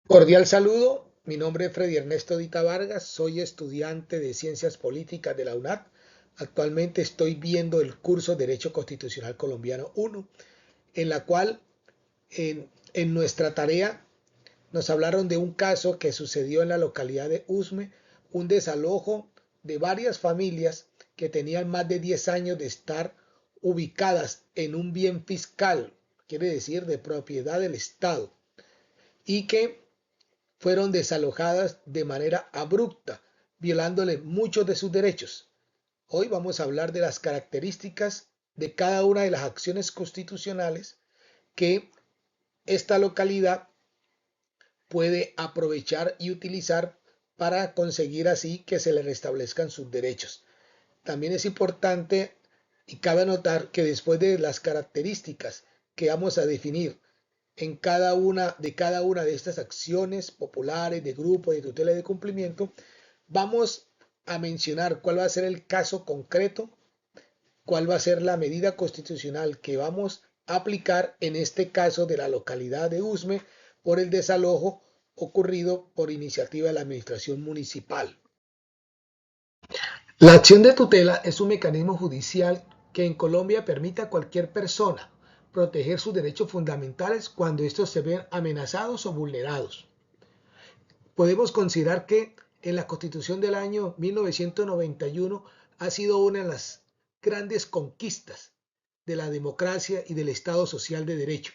Cordial saludo, mi nombre es Freddy Ernesto Dita Vargas, soy estudiante de Ciencias Políticas de la UNAD. Actualmente estoy viendo el curso Derecho Constitucional Colombiano 1, en la cual en nuestra tarea nos hablaron de un caso que sucedió en la localidad de Usme, un desalojo de varias familias que tenían más de 10 años de estar ubicadas en un bien fiscal, quiere decir de propiedad del Estado, y que fueron desalojadas de manera abrupta, violándole muchos de sus derechos. Hoy vamos a hablar de las características de cada una de las acciones constitucionales que esta localidad puede aprovechar y utilizar para conseguir así que se le restablezcan sus derechos. También es importante y cabe notar que después de las características que vamos a definir en cada una de estas acciones populares, de grupo, de tutela y de cumplimiento, vamos a mencionar cuál va a ser el caso concreto, cuál va a ser la medida constitucional que vamos a aplicar en este caso de la localidad de Usme por el desalojo ocurrido por iniciativa de la administración municipal. La acción de tutela es un mecanismo judicial que en Colombia permite a cualquier persona proteger sus derechos fundamentales cuando estos se ven amenazados o vulnerados. Podemos considerar que en la Constitución del año 1991 ha sido una de las grandes conquistas de la democracia y del Estado social de derecho.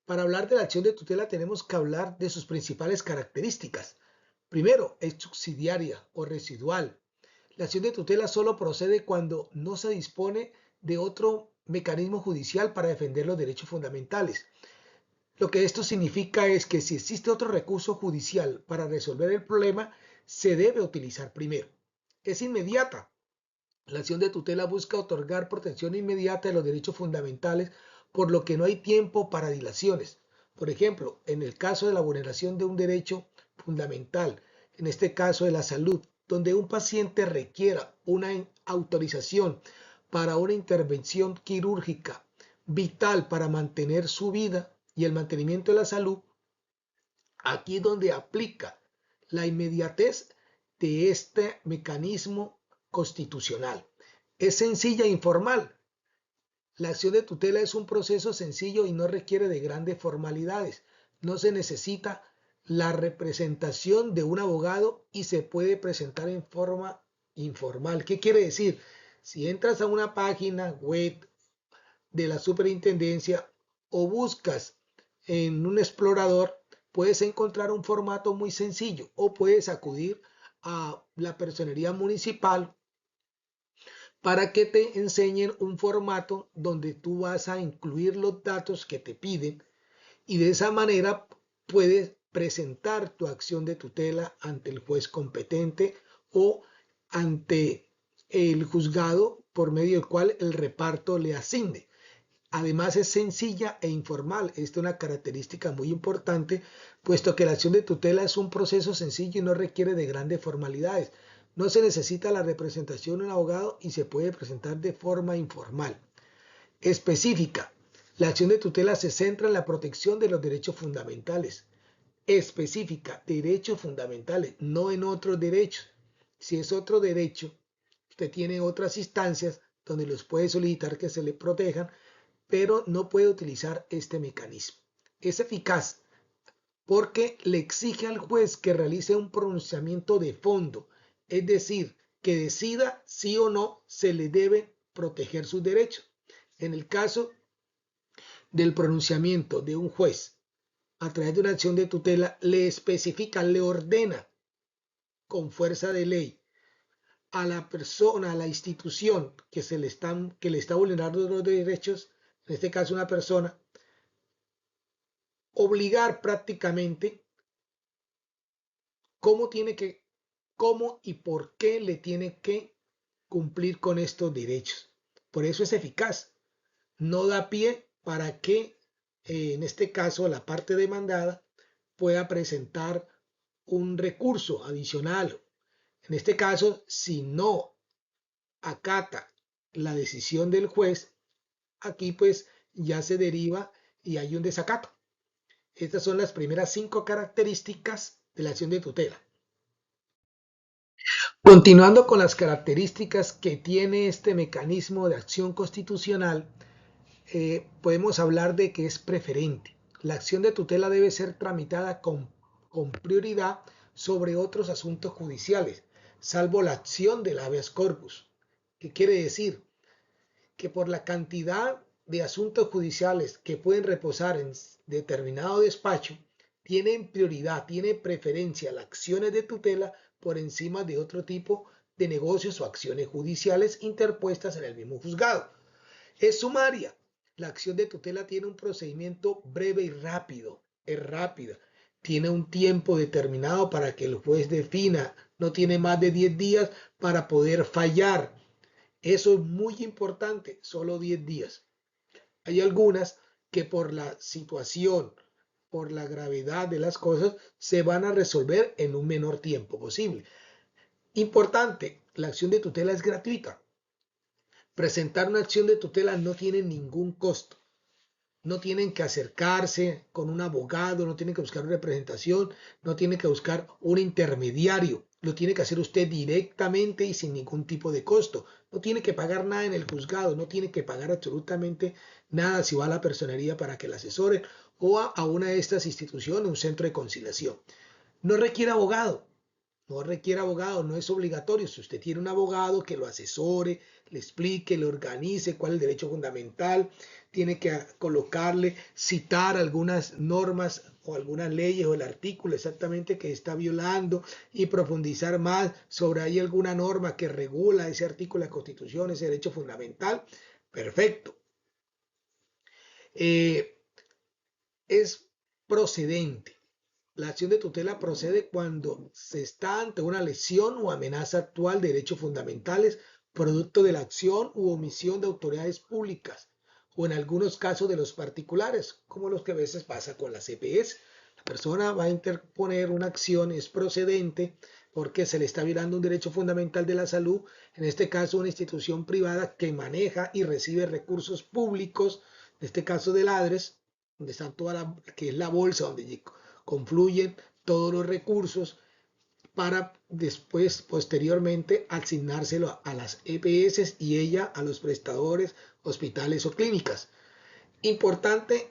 Para hablar de la acción de tutela tenemos que hablar de sus principales características. Primero, es subsidiaria o residual. La acción de tutela solo procede cuando no se dispone de otro mecanismo judicial para defender los derechos fundamentales. Lo que esto significa es que si existe otro recurso judicial para resolver el problema, se debe utilizar primero. Es inmediata. La acción de tutela busca otorgar protección inmediata de los derechos fundamentales, por lo que no hay tiempo para dilaciones. Por ejemplo, en el caso de la vulneración de un derecho fundamental, en este caso de la salud, donde un paciente requiera una autorización para una intervención quirúrgica vital para mantener su vida y el mantenimiento de la salud, aquí donde aplica la inmediatez de este mecanismo constitucional. Es sencilla e informal. La acción de tutela es un proceso sencillo y no requiere de grandes formalidades. No se necesita la representación de un abogado y se puede presentar en forma informal. ¿Qué quiere decir? Si entras a una página web de la superintendencia o buscas en un explorador, puedes encontrar un formato muy sencillo o puedes acudir a la personería municipal para que te enseñen un formato donde tú vas a incluir los datos que te piden y de esa manera puedes presentar tu acción de tutela ante el juez competente o ante el juzgado por medio del cual el reparto le asigne. Además es sencilla e informal. Esta es una característica muy importante, puesto que la acción de tutela es un proceso sencillo y no requiere de grandes formalidades. No se necesita la representación de un abogado y se puede presentar de forma informal. Específica. La acción de tutela se centra en la protección de los derechos fundamentales. Específica. Derechos fundamentales, no en otros derechos. Si es otro derecho, usted tiene otras instancias donde los puede solicitar que se le protejan, pero no puede utilizar este mecanismo. Es eficaz porque le exige al juez que realice un pronunciamiento de fondo, es decir, que decida si o no se le debe proteger sus derechos. En el caso del pronunciamiento de un juez a través de una acción de tutela, le especifica, le ordena con fuerza de ley a la persona, a la institución que le está vulnerando los derechos, en este caso una persona, obligar prácticamente cómo tiene que, cómo y por qué le tiene que cumplir con estos derechos. Por eso es eficaz. No da pie para que, en este caso, la parte demandada pueda presentar un recurso adicional. En este caso, si no acata la decisión del juez, aquí pues ya se deriva y hay un desacato. Estas son las primeras 5 características de la acción de tutela. Continuando con las características que tiene este mecanismo de acción constitucional, podemos hablar de que es preferente. La acción de tutela debe ser tramitada con prioridad sobre otros asuntos judiciales, salvo la acción del habeas corpus. ¿Qué quiere decir? Que por la cantidad de asuntos judiciales que pueden reposar en determinado despacho, tienen prioridad, tiene preferencia las acciones de tutela por encima de otro tipo de negocios o acciones judiciales interpuestas en el mismo juzgado. Es sumaria. La acción de tutela tiene un procedimiento breve y rápido. Es rápida. Tiene un tiempo determinado para que el juez defina. No tiene más de 10 días para poder fallar. Eso es muy importante. Solo 10 días. Hay algunas que por la situación, por la gravedad de las cosas, se van a resolver en un menor tiempo posible. Importante, la acción de tutela es gratuita. Presentar una acción de tutela no tiene ningún costo. No tienen que acercarse con un abogado, no tienen que buscar una representación, no tienen que buscar un intermediario. Lo tiene que hacer usted directamente y sin ningún tipo de costo. No tiene que pagar nada en el juzgado, no tiene que pagar absolutamente nada si va a la personería para que la asesore o a una de estas instituciones, un centro de conciliación. No requiere abogado. No requiere abogado, no es obligatorio. Si usted tiene un abogado que lo asesore, le explique, le organice cuál es el derecho fundamental, tiene que colocarle, citar algunas normas o algunas leyes o el artículo exactamente que está violando y profundizar más sobre hay alguna norma que regula ese artículo de la Constitución, ese derecho fundamental. Perfecto. Es procedente. La acción de tutela procede cuando se está ante una lesión o amenaza actual de derechos fundamentales, producto de la acción u omisión de autoridades públicas, o en algunos casos de los particulares, como los que a veces pasa con las EPS. La persona va a interponer una acción, es procedente porque se le está violando un derecho fundamental de la salud, en este caso una institución privada que maneja y recibe recursos públicos, en este caso del ADRES, donde está toda la, que es la bolsa donde confluyen todos los recursos para después, posteriormente, asignárselo a las EPS y ella a los prestadores, hospitales o clínicas. Importante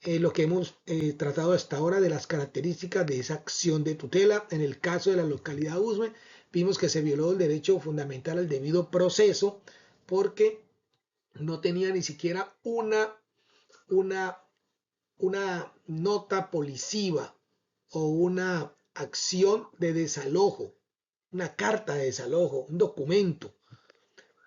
lo que hemos tratado hasta ahora de las características de esa acción de tutela. En el caso de la localidad Usme, vimos que se violó el derecho fundamental al debido proceso porque no tenía ni siquiera una nota policiva o una acción de desalojo, una carta de desalojo, un documento,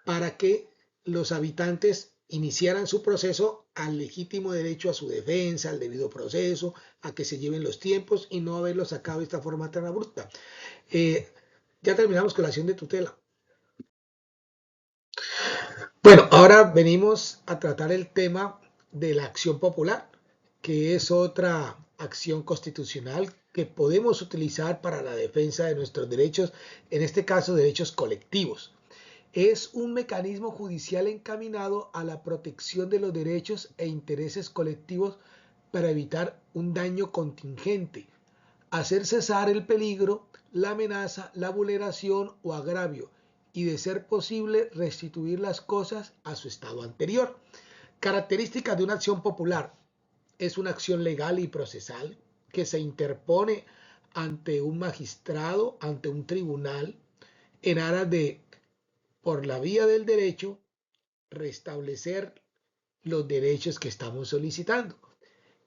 para que los habitantes iniciaran su proceso al legítimo derecho a su defensa, al debido proceso, a que se lleven los tiempos y no haberlo sacado de esta forma tan abrupta. Ya terminamos con la acción de tutela. Bueno, ahora venimos a tratar el tema de la acción popular, que es otra acción constitucional que podemos utilizar para la defensa de nuestros derechos, en este caso derechos colectivos. Es un mecanismo judicial encaminado a la protección de los derechos e intereses colectivos para evitar un daño contingente, hacer cesar el peligro, la amenaza, la vulneración o agravio y de ser posible restituir las cosas a su estado anterior. Características de una acción popular. Es una acción legal y procesal que se interpone ante un magistrado, ante un tribunal, en aras de, por la vía del derecho, restablecer los derechos que estamos solicitando.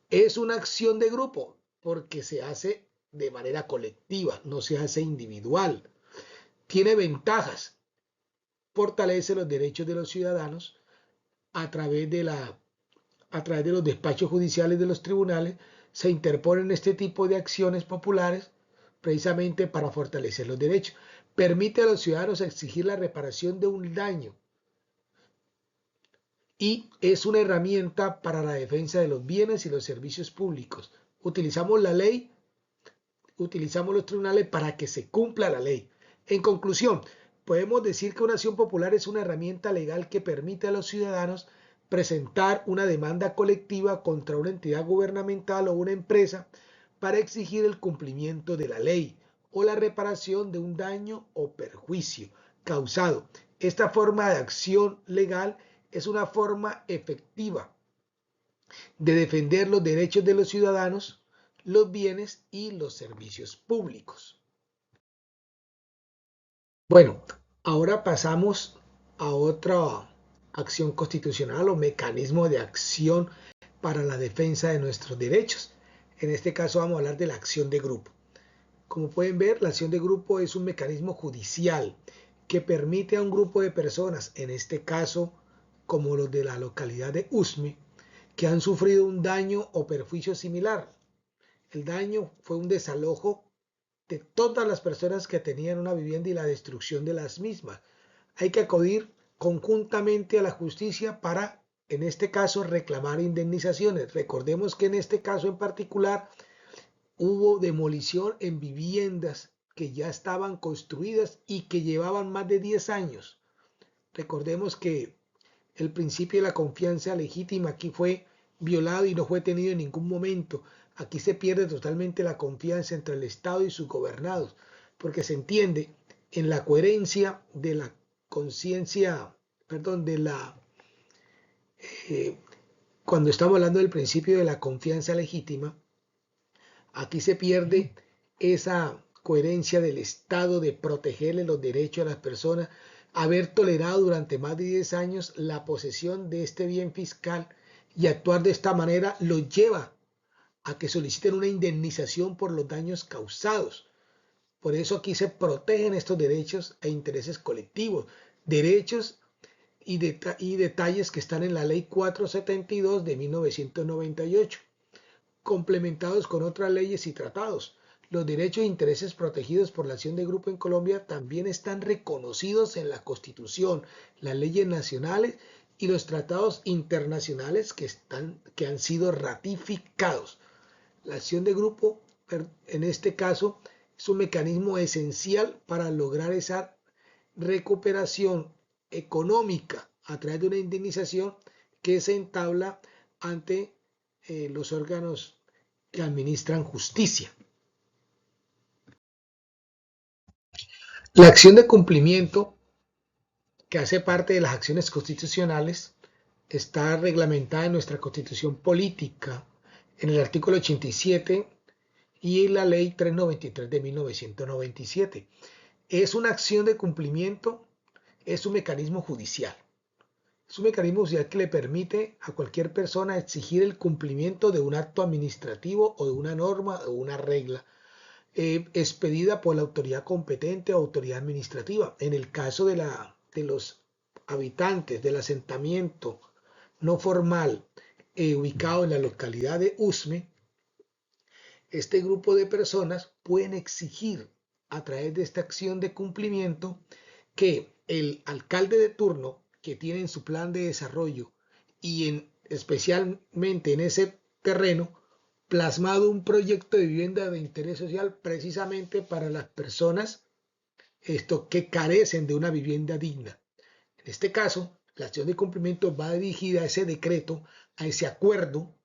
Es una acción de grupo porque se hace de manera colectiva, no se hace individual. Tiene ventajas, fortalece los derechos de los ciudadanos a través de los despachos judiciales de los tribunales, se interponen este tipo de acciones populares precisamente para fortalecer los derechos. Permite a los ciudadanos exigir la reparación de un daño y es una herramienta para la defensa de los bienes y los servicios públicos. Utilizamos la ley, utilizamos los tribunales para que se cumpla la ley. En conclusión, podemos decir que una acción popular es una herramienta legal que permite a los ciudadanos presentar una demanda colectiva contra una entidad gubernamental o una empresa para exigir el cumplimiento de la ley o la reparación de un daño o perjuicio causado. Esta forma de acción legal es una forma efectiva de defender los derechos de los ciudadanos, los bienes y los servicios públicos. Bueno, ahora pasamos a otra acción constitucional o mecanismo de acción para la defensa de nuestros derechos. En este caso vamos a hablar de la acción de grupo. Como pueden ver, la acción de grupo es un mecanismo judicial que permite a un grupo de personas, en este caso como los de la localidad de Usme, que han sufrido un daño o perjuicio similar. El daño fue un desalojo de todas las personas que tenían una vivienda y la destrucción de las mismas. Hay que acudir conjuntamente a la justicia para, en este caso, reclamar indemnizaciones. Recordemos que en este caso en particular hubo demolición en viviendas que ya estaban construidas y que llevaban más de 10 años. Recordemos que el principio de la confianza legítima aquí fue violado y no fue tenido en ningún momento. Aquí se pierde totalmente la confianza entre el Estado y sus gobernados, porque se entiende en la coherencia de la conciencia, perdón, cuando estamos hablando del principio de la confianza legítima, aquí se pierde esa coherencia del Estado de protegerle los derechos a las personas, haber tolerado durante más de 10 años la posesión de este bien fiscal y actuar de esta manera lo lleva a que soliciten una indemnización por los daños causados. Por eso aquí se protegen estos derechos e intereses colectivos, derechos y detalles que están en la Ley 472 de 1998, complementados con otras leyes y tratados. Los derechos e intereses protegidos por la acción de grupo en Colombia también están reconocidos en la Constitución, las leyes nacionales y los tratados internacionales que han sido ratificados. La acción de grupo, en este caso, es un mecanismo esencial para lograr esa recuperación económica a través de una indemnización que se entabla ante los órganos que administran justicia. La acción de cumplimiento, que hace parte de las acciones constitucionales, está reglamentada en nuestra Constitución Política, en el artículo 87 y en la Ley 393 de 1997. Es una acción de cumplimiento, es un mecanismo judicial. Es un mecanismo judicial que le permite a cualquier persona exigir el cumplimiento de un acto administrativo o de una norma o una regla expedida por la autoridad competente o autoridad administrativa. En el caso de los habitantes del asentamiento no formal ubicado en la localidad de Usme, este grupo de personas pueden exigir a través de esta acción de cumplimiento que el alcalde de turno, que tiene en su plan de desarrollo y especialmente en ese terreno, plasmado un proyecto de vivienda de interés social precisamente para las personas que carecen de una vivienda digna. En este caso, la acción de cumplimiento va dirigida a ese decreto, a ese acuerdo,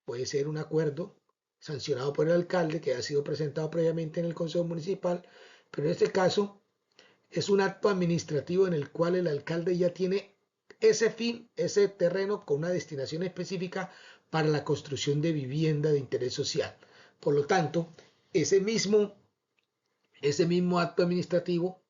puede ser un acuerdo sancionado por el alcalde que ha sido presentado previamente en el Consejo Municipal, pero en este caso es un acto administrativo en el cual el alcalde ya tiene ese fin, ese terreno con una destinación específica para la construcción de vivienda de interés social. Por lo tanto, ese mismo acto administrativo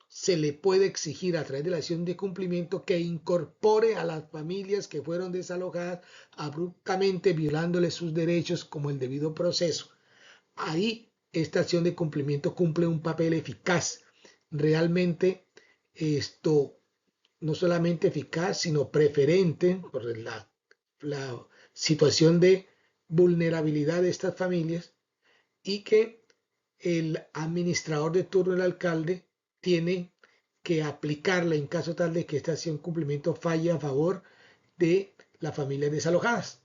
se le puede exigir a través de la acción de cumplimiento que incorpore a las familias que fueron desalojadas abruptamente violándoles sus derechos como el debido proceso. Ahí esta acción de cumplimiento cumple un papel eficaz. Realmente esto no solamente eficaz, sino preferente por la situación de vulnerabilidad de estas familias y que el administrador de turno, el alcalde, tiene que aplicarla en caso tal de que esta acción de cumplimiento falle a favor de las familias desalojadas.